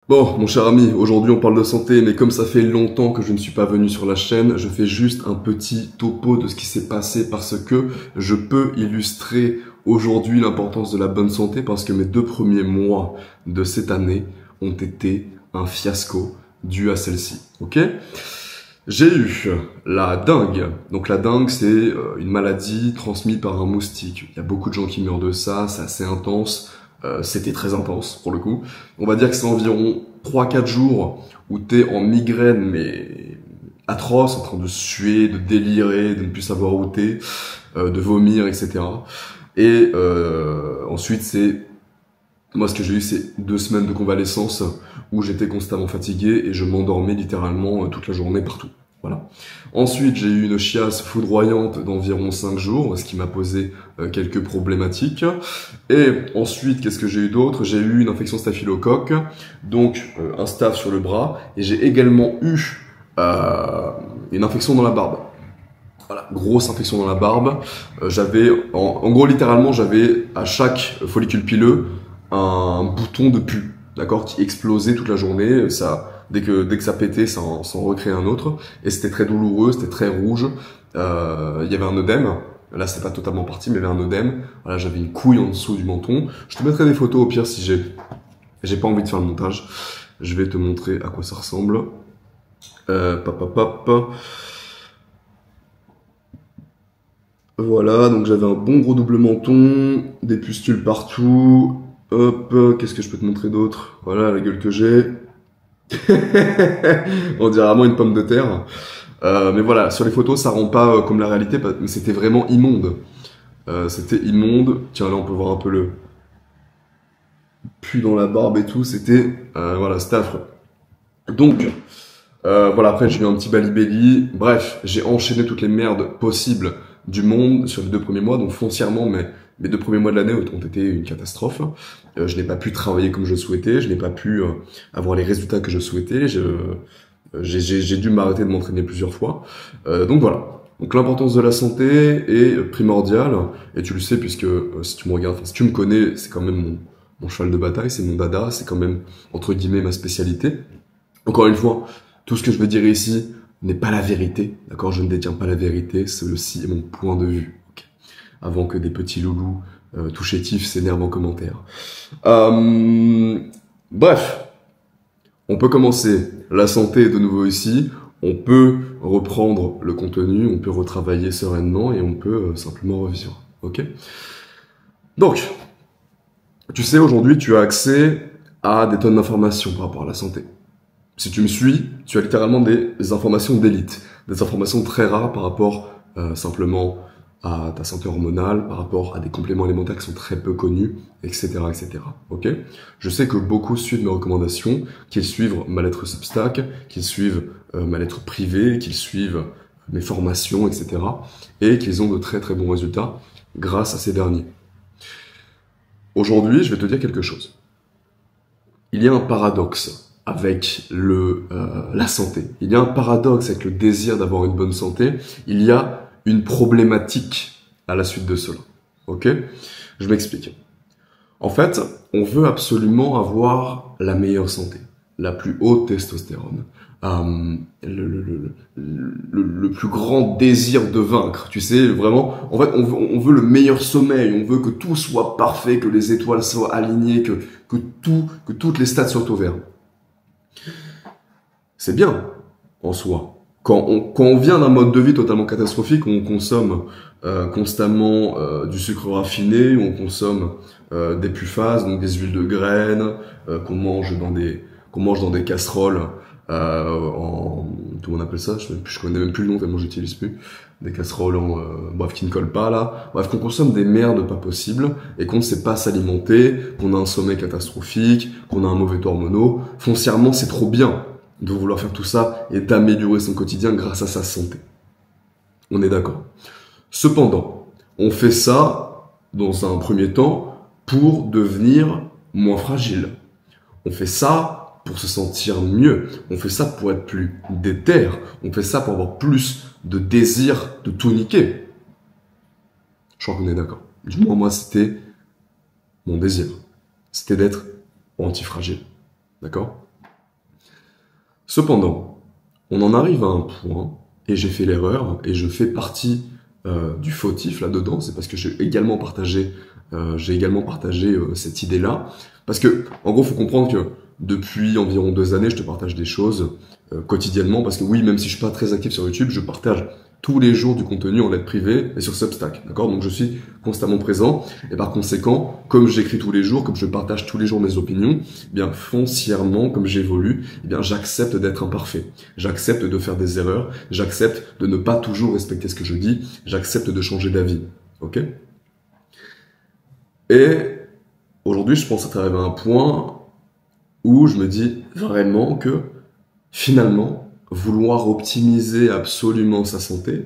Bon, mon cher ami, aujourd'hui on parle de santé, mais comme ça fait longtemps que je ne suis pas venu sur la chaîne, je fais juste un petit topo de ce qui s'est passé parce que je peux illustrer aujourd'hui l'importance de la bonne santé parce que mes 2 premiers mois de cette année ont été un fiasco dû à celle-ci, ok? J'ai eu la dengue. Donc la dengue, c'est une maladie transmise par un moustique. Il y a beaucoup de gens qui meurent de ça, c'est assez intense. C'était très intense pour le coup. On va dire que c'est environ 3-4 jours où t'es en migraine mais atroce, en train de suer, de délirer, de ne plus savoir où t'es, de vomir, etc. Et ensuite moi ce que j'ai eu c'est 2 semaines de convalescence où j'étais constamment fatigué et je m'endormais littéralement toute la journée partout. Voilà. Ensuite, j'ai eu une chiasse foudroyante d'environ 5 jours, ce qui m'a posé quelques problématiques. Et ensuite, qu'est-ce que j'ai eu d'autre? J'ai eu une infection staphylocoque, donc un staph sur le bras, et j'ai également eu une infection dans la barbe. Voilà, grosse infection dans la barbe. En gros, littéralement, j'avais à chaque follicule pileux un bouton de pus, d'accord, qui explosait toute la journée. Dès que ça pétait, ça en recréait un autre. Et c'était très douloureux, c'était très rouge. Il y avait un œdème. Là, c'était pas totalement parti, mais il y avait un œdème. Voilà, j'avais une couille en dessous du menton. Je te mettrai des photos au pire si j'ai pas envie de faire le montage. Je vais te montrer à quoi ça ressemble. Pop. Voilà, donc j'avais un bon gros double menton, des pustules partout. Hop, qu'est-ce que je peux te montrer d'autre? Voilà la gueule que j'ai. On dirait vraiment une pomme de terre. Mais voilà, sur les photos, ça rend pas comme la réalité, mais c'était vraiment immonde. C'était immonde. Tiens, là, on peut voir un peu le pus dans la barbe et tout. Voilà, c'était affreux. Donc, voilà, après, j'ai eu un petit balibelli. Bref, j'ai enchaîné toutes les merdes possibles du monde sur les 2 premiers mois. Donc, foncièrement, mes 2 premiers mois de l'année ont été une catastrophe. Je n'ai pas pu travailler comme je souhaitais. Je n'ai pas pu avoir les résultats que je souhaitais. J'ai dû m'arrêter de m'entraîner plusieurs fois. Donc voilà. Donc l'importance de la santé est primordiale. Et tu le sais puisque si tu me regardes, si tu me connais, c'est quand même mon cheval de bataille, c'est mon dada, c'est quand même entre guillemets ma spécialité. Encore une fois, tout ce que je veux dire ici n'est pas la vérité. D'accord? Je ne détiens pas la vérité. Ceci est mon point de vue. Okay, avant que des petits loulous tout chétifs s'énervent en commentaire. Bref. On peut commencer la santé de nouveau ici, on peut reprendre le contenu, on peut retravailler sereinement et on peut simplement revivre. Ok? Donc, tu sais, aujourd'hui, tu as accès à des tonnes d'informations par rapport à la santé. Si tu me suis, tu as littéralement des informations d'élite, des informations très rares par rapport simplement à ta santé hormonale, par rapport à des compléments alimentaires qui sont très peu connus, etc., etc. Ok? Je sais que beaucoup suivent mes recommandations, qu'ils suivent ma lettre Substack, qu'ils suivent ma lettre privée, qu'ils suivent mes formations, etc. et qu'ils ont de très très bons résultats grâce à ces derniers. Aujourd'hui, je vais te dire quelque chose. Il y a un paradoxe avec la santé. Il y a un paradoxe avec le désir d'avoir une bonne santé. Il y a une problématique à la suite de cela. Ok? Je m'explique. En fait, on veut absolument avoir la meilleure santé, la plus haute testostérone, le plus grand désir de vaincre. Tu sais, vraiment, en fait, on veut le meilleur sommeil, on veut que tout soit parfait, que les étoiles soient alignées, que toutes les stats soient au vert. C'est bien, en soi. Quand on vient d'un mode de vie totalement catastrophique, où on consomme constamment du sucre raffiné, où on consomme des PUFAS, donc des huiles de graines, qu'on mange dans des casseroles, comment on appelle ça, je connais même plus le nom tellement j'utilise plus, des casseroles bref, qui ne collent pas là, bref, qu'on consomme des merdes pas possibles, et qu'on ne sait pas s'alimenter, qu'on a un sommeil catastrophique, qu'on a un mauvais taux hormonaux, foncièrement c'est trop bien de vouloir faire tout ça et d'améliorer son quotidien grâce à sa santé. On est d'accord. Cependant, on fait ça dans un premier temps pour devenir moins fragile. On fait ça pour se sentir mieux. On fait ça pour être plus déter. On fait ça pour avoir plus de désir de tout niquer. Je crois qu'on est d'accord. Du moins, moi, c'était mon désir. C'était d'être antifragile. D'accord ? Cependant, on en arrive à un point, et j'ai fait l'erreur, et je fais partie du fautif là-dedans, c'est parce que j'ai également partagé cette idée-là. Parce que, en gros, faut comprendre que depuis environ 2 années, je te partage des choses quotidiennement. Parce que oui, même si je suis pas très actif sur YouTube, je partage tous les jours du contenu en lettres privées et sur Substack. D'accord? Donc je suis constamment présent. Et par conséquent, comme j'écris tous les jours, comme je partage tous les jours mes opinions, eh bien foncièrement, comme j'évolue, eh bien j'accepte d'être imparfait. J'accepte de faire des erreurs. J'accepte de ne pas toujours respecter ce que je dis. J'accepte de changer d'avis. Ok? Et aujourd'hui, je pense être arrivé à un point où je me dis vraiment que finalement, vouloir optimiser absolument sa santé,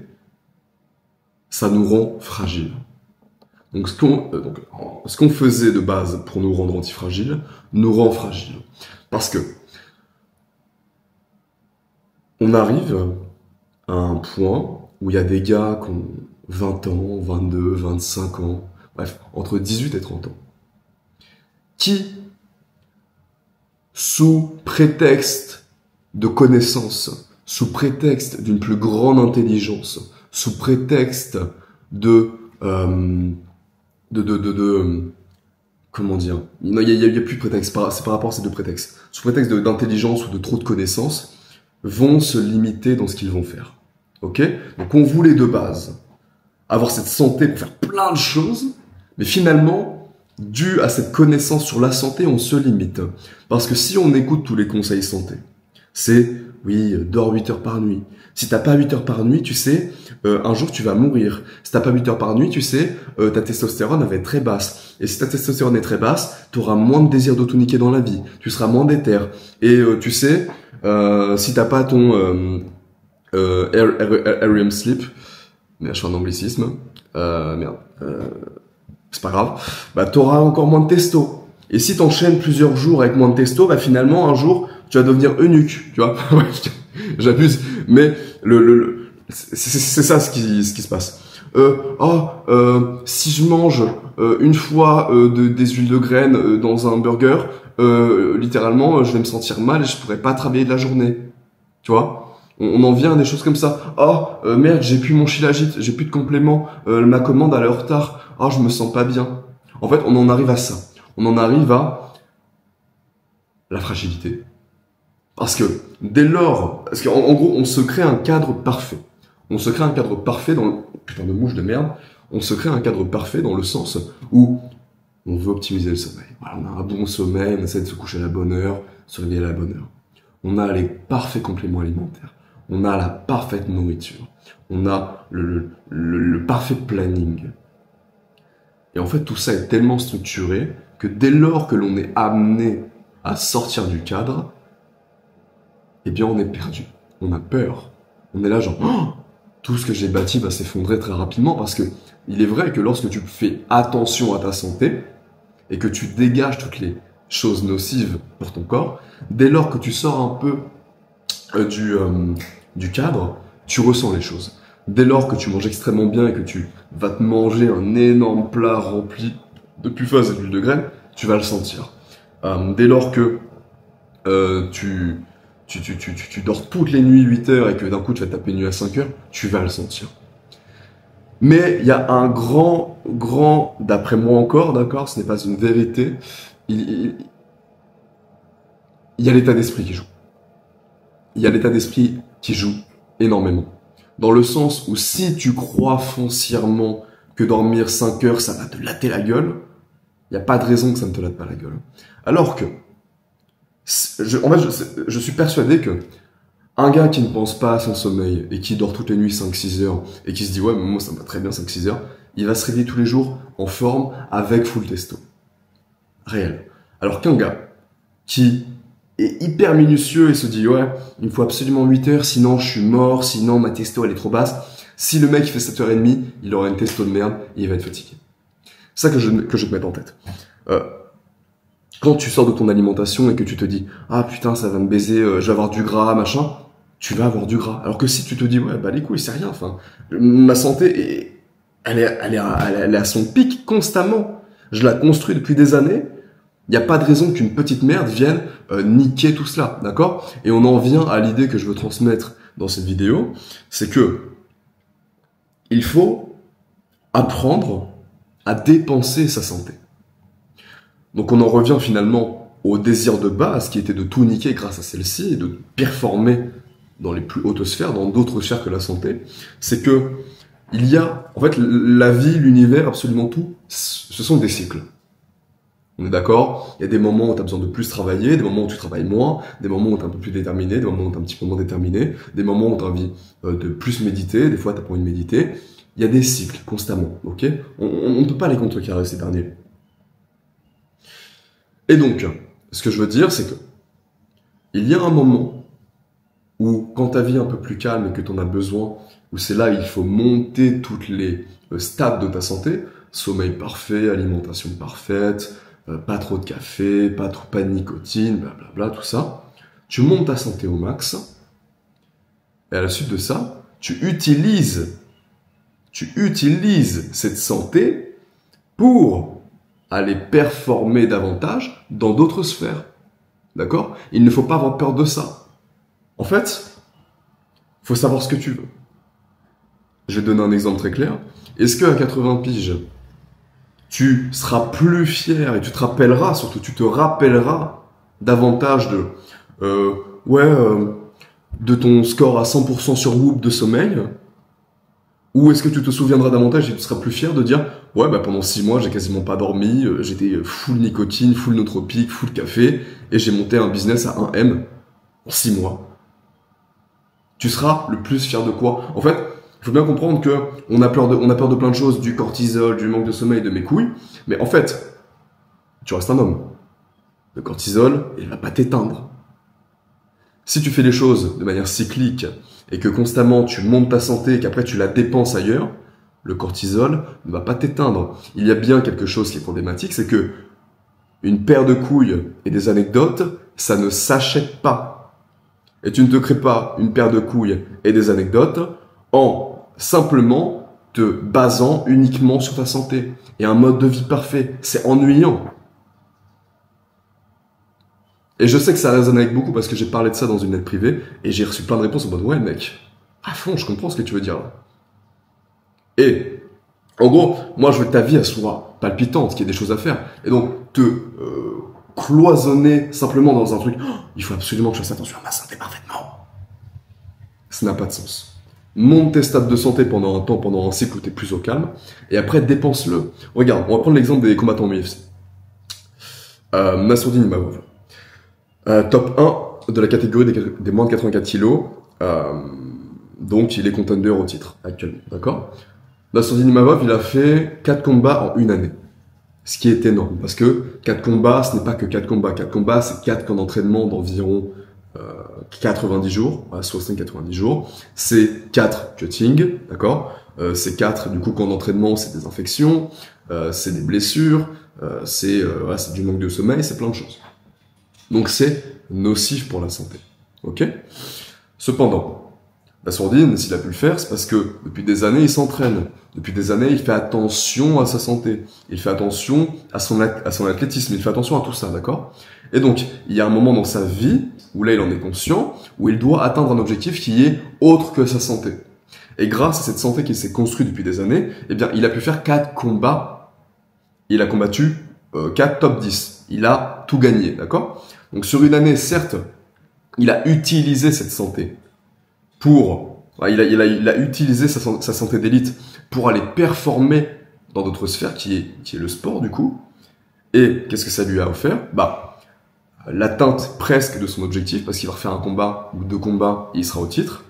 ça nous rend fragiles. Donc ce qu'on faisait de base pour nous rendre antifragiles nous rend fragiles. Parce que on arrive à un point où il y a des gars qui ont 20 ans, 22, 25 ans, bref, entre 18 et 30 ans, qui, sous prétexte de connaissance, sous prétexte d'une plus grande intelligence, sous prétexte comment dire, non, il y a plus de prétexte, c'est par rapport à ces deux prétextes, sous prétexte d'intelligence ou de trop de connaissances, vont se limiter dans ce qu'ils vont faire. Ok? Donc on voulait de base avoir cette santé pour faire plein de choses, mais finalement, dû à cette connaissance sur la santé, on se limite. Parce que si on écoute tous les conseils santé, c'est, oui, dors 8 heures par nuit. Si t'as pas 8 heures par nuit, tu sais, un jour tu vas mourir. Si t'as pas 8 heures par nuit, tu sais, ta testostérone va être très basse. Et si ta testostérone est très basse, tu auras moins de désir d'autoniquer dans la vie. Tu seras moins déter. Et tu sais, si t'as pas ton REM sleep, mais je fais un anglicisme, c'est pas grave, bah t'auras encore moins de testo. Et si t'enchaînes plusieurs jours avec moins de testo, bah finalement un jour tu vas devenir eunuque, tu vois. J'abuse, mais c'est ça ce qui se passe. Si je mange une fois des huiles de graines dans un burger, littéralement je vais me sentir mal et je pourrais pas travailler de la journée, tu vois. On en vient à des choses comme ça. Merde, j'ai plus mon Shilajit, j'ai plus de complément, ma commande elle est en retard. Je me sens pas bien. En fait, on en arrive à ça. On en arrive à la fragilité. Parce que dès lors, parce qu'en gros, on se crée un cadre parfait. On se crée un cadre parfait dans le... Putain de mouche de merde. On se crée un cadre parfait dans le sens où on veut optimiser le sommeil. Voilà, on a un bon sommeil, on essaie de se coucher à la bonne heure, se réveiller à la bonne heure. On a les parfaits compléments alimentaires. On a la parfaite nourriture. On a le parfait planning. Et en fait, tout ça est tellement structuré que dès lors que l'on est amené à sortir du cadre, eh bien, on est perdu. On a peur. On est là genre, tout ce que j'ai bâti va s'effondrer très rapidement parce que il est vrai que lorsque tu fais attention à ta santé et que tu dégages toutes les choses nocives pour ton corps, dès lors que tu sors un peu du cadre, tu ressens les choses. Dès lors que tu manges extrêmement bien et que tu vas te manger un énorme plat rempli de puffas et d'huile de graines, tu vas le sentir. Dès lors que tu dors toutes les nuits 8 heures et que d'un coup tu vas taper une nuit à 5 heures, tu vas le sentir. Mais il y a un grand, d'après moi encore, d'accord, ce n'est pas une vérité, il y a l'état d'esprit qui joue. Il y a l'état d'esprit qui joue énormément. Dans le sens où si tu crois foncièrement que dormir 5 heures, ça va te latter la gueule, il n'y a pas de raison que ça ne te latte pas la gueule. Alors que, je suis persuadé que un gars qui ne pense pas à son sommeil et qui dort toutes les nuits 5-6 heures et qui se dit « Ouais, mais moi ça me va très bien 5-6 heures », il va se réveiller tous les jours en forme avec full testo. Réel. Alors qu'un gars qui est hyper minutieux et se dit « Ouais, il me faut absolument 8 heures, sinon je suis mort, sinon ma testo elle est trop basse », si le mec il fait 7h30, il aura une testo de merde et il va être fatigué. C'est ça que je te mette en tête. Quand tu sors de ton alimentation et que tu te dis « Ah putain, ça va me baiser, je vais avoir du gras, machin », tu vas avoir du gras. Alors que si tu te dis « Ouais, bah les couilles, c'est rien, enfin, ma santé, elle est à son pic constamment. Je la construis depuis des années, Il n'y a pas de raison qu'une petite merde vienne niquer tout cela, d'accord? Et on en vient à l'idée que je veux transmettre dans cette vidéo, c'est que il faut apprendre à dépenser sa santé. Donc on en revient finalement au désir de base qui était de tout niquer grâce à celle-ci et de performer dans les plus hautes sphères, dans d'autres sphères que la santé. C'est que il y a, en fait, la vie, l'univers, absolument tout, ce sont des cycles. On est d'accord? Il y a des moments où tu as besoin de plus travailler, des moments où tu travailles moins, des moments où tu es un peu plus déterminé, des moments où tu es un petit peu moins déterminé, des moments où tu as envie de plus méditer, des fois tu n'as pas envie de méditer. Il y a des cycles constamment, ok? On ne peut pas les contrecarrer ces derniers. Et donc, ce que je veux dire, c'est que il y a un moment où, quand ta vie est un peu plus calme et que tu en as besoin, où c'est là il faut monter toutes les stades de ta santé, sommeil parfait, alimentation parfaite, pas trop de café, pas de nicotine, blablabla, tout ça. Tu montes ta santé au max, et à la suite de ça, tu utilises cette santé pour aller performer davantage dans d'autres sphères. D'accord? Il ne faut pas avoir peur de ça. En fait, il faut savoir ce que tu veux. Je vais te donner un exemple très clair. Est-ce qu'à 80 piges, tu seras plus fier et tu te rappelleras, surtout tu te rappelleras davantage de ton score à 100% sur Whoop de sommeil? Ou est-ce que tu te souviendras davantage et tu seras plus fier de dire ouais, bah pendant 6 mois j'ai quasiment pas dormi, j'étais full nicotine, full nootropique, full café et j'ai monté un business à 1M en 6 mois. Tu seras le plus fier de quoi? En fait, il faut bien comprendre que on a peur de plein de choses, du cortisol, du manque de sommeil, de mes couilles, mais en fait, tu restes un homme. Le cortisol, il va pas t'éteindre. Si tu fais les choses de manière cyclique et que constamment tu montes ta santé et qu'après tu la dépenses ailleurs, le cortisol ne va pas t'éteindre. Il y a bien quelque chose qui est problématique, c'est que une paire de couilles et des anecdotes, ça ne s'achète pas. Et tu ne te crées pas une paire de couilles et des anecdotes en simplement te basant uniquement sur ta santé et un mode de vie parfait. C'est ennuyant. Et je sais que ça résonne avec beaucoup parce que j'ai parlé de ça dans une lettre privée et j'ai reçu plein de réponses en mode ouais mec, à fond, je comprends ce que tu veux dire là. Et en gros, moi je veux que ta vie elle soit palpitante, qu'il y ait des choses à faire. Et donc te cloisonner simplement dans un truc, oh, il faut absolument que je fasse attention à ma santé parfaitement. Ça n'a pas de sens. Monte tes stades de santé pendant un temps, pendant un cycle où tu es plus au calme, et après dépense-le. Regarde, on va prendre l'exemple des combattants UFC. Nassourdine Imavov. Top 1 de la catégorie des moins de 84 kilos, donc il est contender au titre actuellement, d'accord? Nassourdine Imavov, il a fait 4 combats en une année, ce qui est énorme, parce que 4 combats, ce n'est pas que 4 combats. 4 combats, c'est 4 camps d'entraînement d'environ 90 jours, 60-90 jours, c'est 4 cuttings, d'accord? C'est 4, du coup, camps d'entraînement, c'est des infections, c'est des blessures, c'est du manque de sommeil, c'est plein de choses. Donc c'est nocif pour la santé, ok? Cependant, Nassourdine, s'il a pu le faire, c'est parce que depuis des années, il s'entraîne. Depuis des années, il fait attention à sa santé. Il fait attention à son athlétisme. Il fait attention à tout ça, d'accord? Et donc, il y a un moment dans sa vie où là, il en est conscient, où il doit atteindre un objectif qui est autre que sa santé. Et grâce à cette santé qui s'est construite depuis des années, eh bien, il a pu faire 4 combats. Il a combattu 4 top 10. Il a tout gagné, d'accord? Donc, sur une année, certes, il a utilisé cette santé pour, il a utilisé sa santé d'élite pour aller performer dans d'autres sphères, qui est le sport du coup. Et qu'est-ce que ça lui a offert? Bah, l'atteinte presque de son objectif, parce qu'il va refaire un combat ou 2 combats et il sera au titre.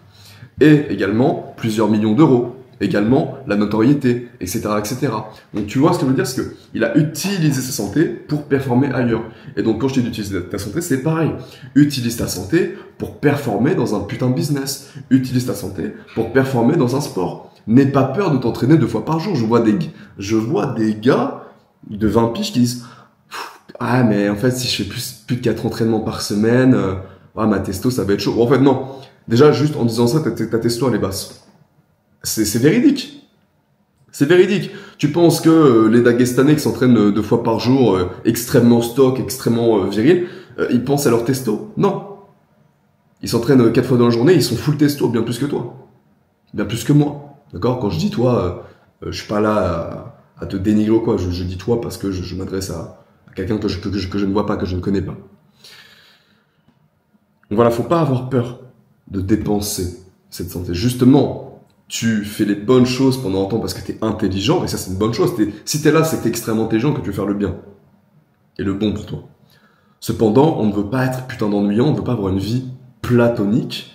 Et également plusieurs millions d'euros. Également la notoriété, etc., etc. Donc tu vois ce que je veux dire, c'est que il a utilisé sa santé pour performer ailleurs. Et donc quand je te dis d'utiliser ta santé, c'est pareil. Utilise ta santé pour performer dans un putain de business. Utilise ta santé pour performer dans un sport. N'aie pas peur de t'entraîner 2 fois par jour. Je vois des gars de 20 piges qui disent ah mais en fait si je fais plus de 4 entraînements par semaine, ma testo ça va être chaud. Bon, en fait non. Déjà juste en disant ça, ta testo elle est basse. C'est véridique. C'est véridique. Tu penses que les Dagestanais qui s'entraînent 2 fois par jour, extrêmement stock, extrêmement viril, ils pensent à leur testo? Non. Ils s'entraînent 4 fois dans la journée, ils sont full testo, bien plus que toi. Bien plus que moi. D'accord? Quand je dis toi, je suis pas là à te dénigrer ou quoi. Je dis toi parce que je m'adresse à quelqu'un que je ne vois pas, que je ne connais pas. Donc voilà, faut pas avoir peur de dépenser cette santé. Justement, tu fais les bonnes choses pendant un temps parce que tu es intelligent, et ça c'est une bonne chose. Si tu es là, c'est que tu es extrêmement intelligent, que tu veux faire le bien. Et le bon pour toi. Cependant, on ne veut pas être putain d'ennuyant, on ne veut pas avoir une vie platonique.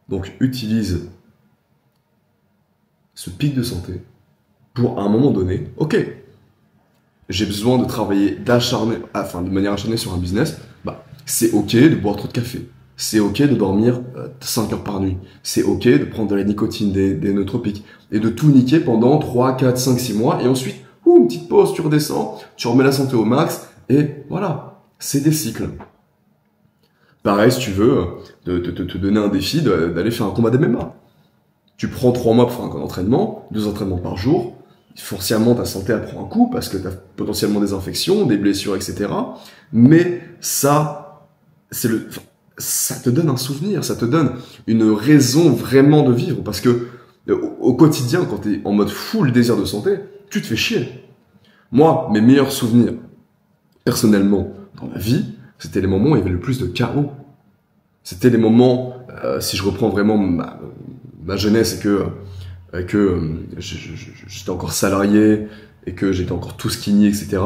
Donc utilise ce pic de santé pour, à un moment donné, ok, j'ai besoin de travailler de manière acharnée sur un business, bah, c'est ok de boire trop de café. C'est ok de dormir 5 heures par nuit. C'est ok de prendre de la nicotine, des nootropiques, et de tout niquer pendant 3, 4, 5, 6 mois, et ensuite, une petite pause, tu redescends, tu remets la santé au max, et voilà, c'est des cycles. Pareil, si tu veux te donner un défi d'aller faire un combat d'MMA. Tu prends 3 mois pour faire un camp d'entraînement, 2 entraînements par jour, forcément ta santé elle prend un coup parce que tu as potentiellement des infections, des blessures, etc. Mais ça te donne un souvenir, ça te donne une raison vraiment de vivre parce que au quotidien, quand tu es en mode full désir de santé, tu te fais chier. Moi, mes meilleurs souvenirs, personnellement, dans ma vie, c'était les moments où il y avait le plus de chaos. C'était les moments, si je reprends vraiment ma jeunesse et que j'étais encore salarié et que j'étais encore tout skinny, etc.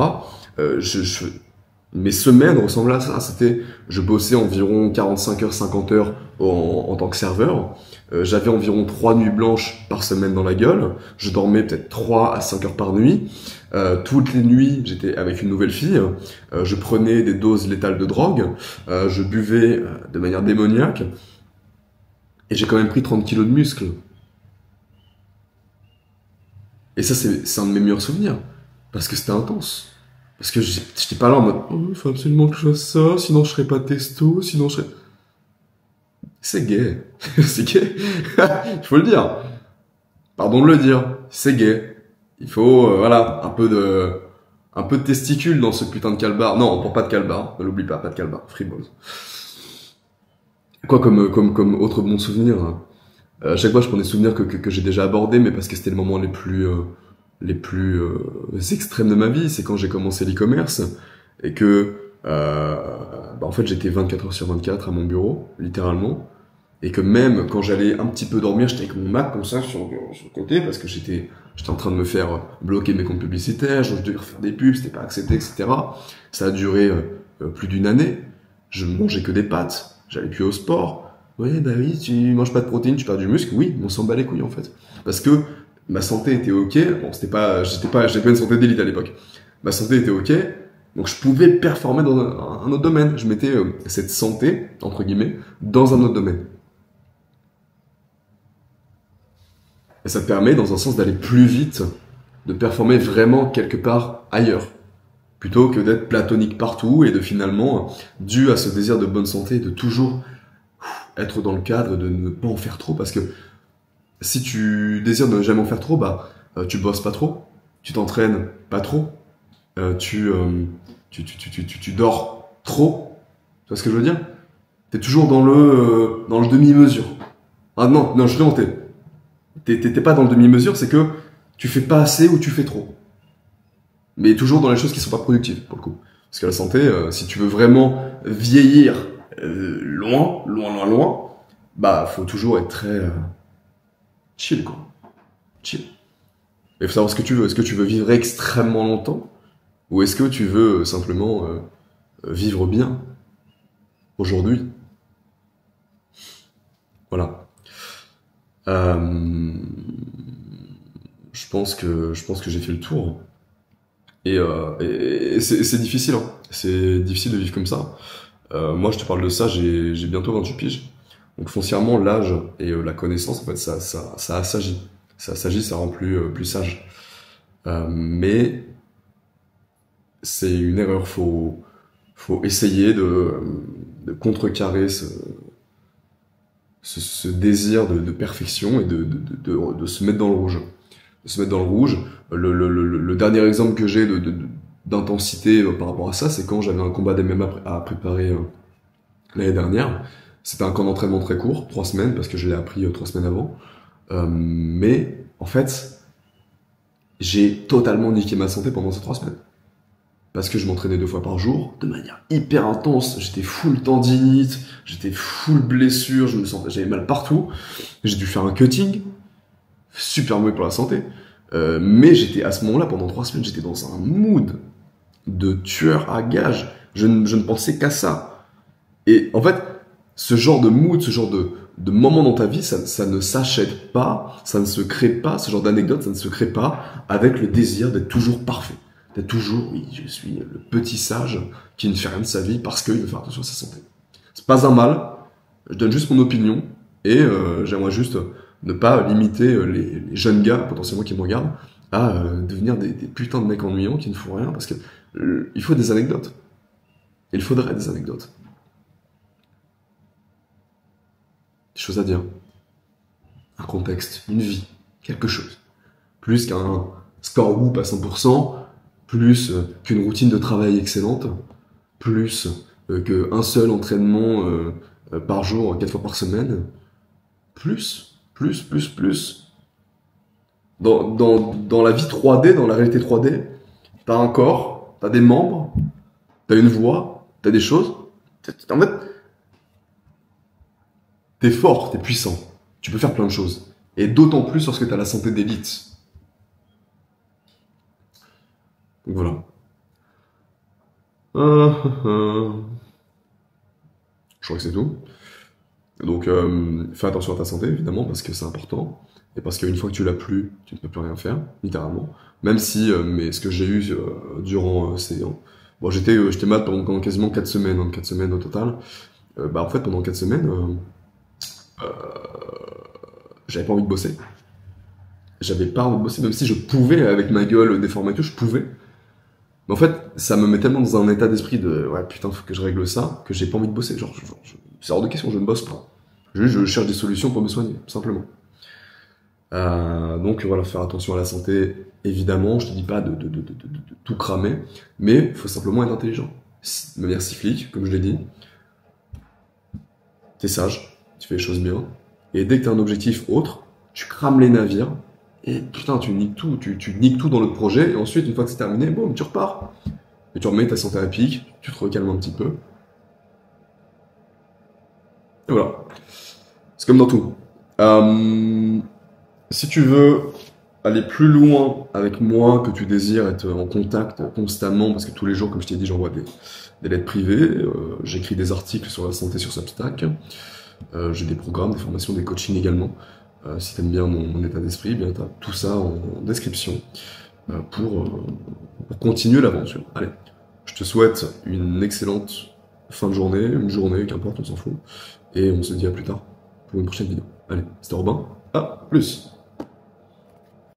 Mes semaines ressemblaient à ça. Je bossais environ 45 heures, 50 heures en tant que serveur. J'avais environ 3 nuits blanches par semaine dans la gueule. Je dormais peut-être 3 à 5 heures par nuit. Toutes les nuits, j'étais avec une nouvelle fille. Je prenais des doses létales de drogue. Je buvais de manière démoniaque. Et j'ai quand même pris 30 kilos de muscles. Et ça, c'est un de mes meilleurs souvenirs. Parce que c'était intense. Parce que j'étais pas là en mode « Oh, il faut absolument que je fasse ça, sinon je serai pas testo, sinon je serai... » C'est gay. C'est gay. Il faut le dire. Pardon de le dire. C'est gay. Il faut, voilà, un peu de testicule dans ce putain de calbar. Non, on prend pas de calbar. Ne l'oublie pas, pas de calbar. Freeballs. Quoi comme autre bon souvenir, hein. À chaque fois, je prends des souvenirs que j'ai déjà abordés, mais parce que c'était le moment les plus extrêmes de ma vie. C'est quand j'ai commencé l'e-commerce et que, en fait, j'étais 24 heures sur 24 à mon bureau, littéralement. Et que même quand j'allais un petit peu dormir, j'étais avec mon Mac comme ça sur le côté parce que j'étais en train de me faire bloquer mes comptes publicitaires, je devais refaire des pubs, c'était pas accepté, etc. Ça a duré plus d'une année. Je mangeais que des pâtes, j'allais plus au sport. Oui, bah oui, tu manges pas de protéines, tu perds du muscle. Oui, on s'en bat les couilles en fait. Parce que ma santé était ok. Bon, j'avais pas une santé d'élite à l'époque. Ma santé était ok. Donc je pouvais performer dans un autre domaine. Je mettais cette santé, entre guillemets, dans un autre domaine. Et ça te permet, dans un sens, d'aller plus vite, de performer vraiment quelque part ailleurs. Plutôt que d'être platonique partout et de finalement, dû à ce désir de bonne santé, de toujours être dans le cadre, de ne pas en faire trop. Parce que si tu désires de ne jamais en faire trop, tu bosses pas trop, tu t'entraînes pas trop, tu dors trop. Tu vois ce que je veux dire? T'es toujours dans le demi-mesure. Ah non, justement, t'es pas dans le demi-mesure, c'est que tu fais pas assez ou tu fais trop. Mais toujours dans les choses qui sont pas productives, pour le coup. Parce que la santé, si tu veux vraiment vieillir loin, faut toujours être très chill, quoi. Chill. Et il faut savoir ce que tu veux. Est-ce que tu veux vivre extrêmement longtemps? Ou est-ce que tu veux simplement vivre bien aujourd'hui? Voilà. Je pense que j'ai fait le tour. Et c'est difficile, hein. C'est difficile de vivre comme ça. Moi, je te parle de ça, j'ai bientôt 28 piges. Donc foncièrement, l'âge et la connaissance, en fait, ça assagit. Ça assagit, ça rend plus sage. Mais c'est une erreur. Faut essayer de contrecarrer ce désir de perfection et de se mettre dans le rouge. se mettre dans le rouge. Le dernier exemple que j'ai d'intensité par rapport à ça, c'est quand j'avais un combat d'MMA à préparer l'année dernière. C'était un camp d'entraînement très court, 3 semaines, parce que je l'ai appris 3 semaines avant. Mais en fait, j'ai totalement niqué ma santé pendant ces 3 semaines. Parce que je m'entraînais 2 fois par jour, de manière hyper intense. J'étais full tendinite, j'étais full blessure, j'avais mal partout. J'ai dû faire un cutting, super mauvais pour la santé. Mais j'étais à ce moment-là, pendant 3 semaines, j'étais dans un mood de tueur à gages. Je ne pensais qu'à ça. Et en fait, ce genre de mood, ce genre de moment dans ta vie, ça ne s'achète pas, ça ne se crée pas, ce genre d'anecdote, ça ne se crée pas avec le désir d'être toujours parfait. D'être toujours, oui, je suis le petit sage qui ne fait rien de sa vie parce qu'il veut faire attention à sa santé. C'est pas un mal, je donne juste mon opinion et j'aimerais juste ne pas limiter les jeunes gars, potentiellement qui me regardent, à devenir des putains de mecs ennuyants qui ne font rien parce que il faut des anecdotes. Il faudrait des anecdotes. Des choses à dire. Un contexte, une vie, quelque chose. Plus qu'un score whoop à 100%, plus qu'une routine de travail excellente, plus qu'un seul entraînement par jour, 4 fois par semaine. Plus. Dans la vie 3D, dans la réalité 3D, t'as un corps, t'as des membres, t'as une voix, t'as des choses. En fait, t'es fort, t'es puissant. Tu peux faire plein de choses. Et d'autant plus lorsque t'as la santé d'élite. Donc voilà. Je crois que c'est tout. Donc fais attention à ta santé, évidemment, parce que c'est important. Et parce qu'une fois que tu l'as plus, tu ne peux plus rien faire, littéralement. Même si, mais ce que j'ai eu durant ces... Bon, j'étais malade pendant quasiment 4 semaines, 4 semaines au total. En fait, pendant 4 semaines, j'avais pas envie de bosser. J'avais pas envie de bosser, même si je pouvais, avec ma gueule déformée et tout, je pouvais. Mais en fait, ça me met tellement dans un état d'esprit de ouais putain, faut que je règle ça, que j'ai pas envie de bosser. C'est hors de question, je ne bosse pas. Je cherche des solutions pour me soigner, tout simplement. Donc voilà, faire attention à la santé, évidemment. Je te dis pas de tout cramer, mais faut simplement être intelligent. De manière cyclique, comme je l'ai dit. T'es sage, tu fais les choses bien. Et dès que t'as un objectif autre, tu crames les navires. Et putain, tu niques tout, tu niques tout dans le projet, et ensuite, une fois que c'est terminé, boum, tu repars. Et tu remets ta santé à pic, tu te recalmes un petit peu. Et voilà. C'est comme dans tout. Si tu veux aller plus loin avec moi, que tu désires être en contact constamment, parce que tous les jours, comme je t'ai dit, j'envoie des lettres privées, j'écris des articles sur la santé sur Substack, j'ai des programmes, des formations, des coachings également. Si t'aimes bien mon état d'esprit, bien t'as tout ça en description pour continuer l'aventure. Allez, je te souhaite une excellente fin de journée, une journée, qu'importe, on s'en fout. Et on se dit à plus tard pour une prochaine vidéo. Allez, c'était Robin, à plus!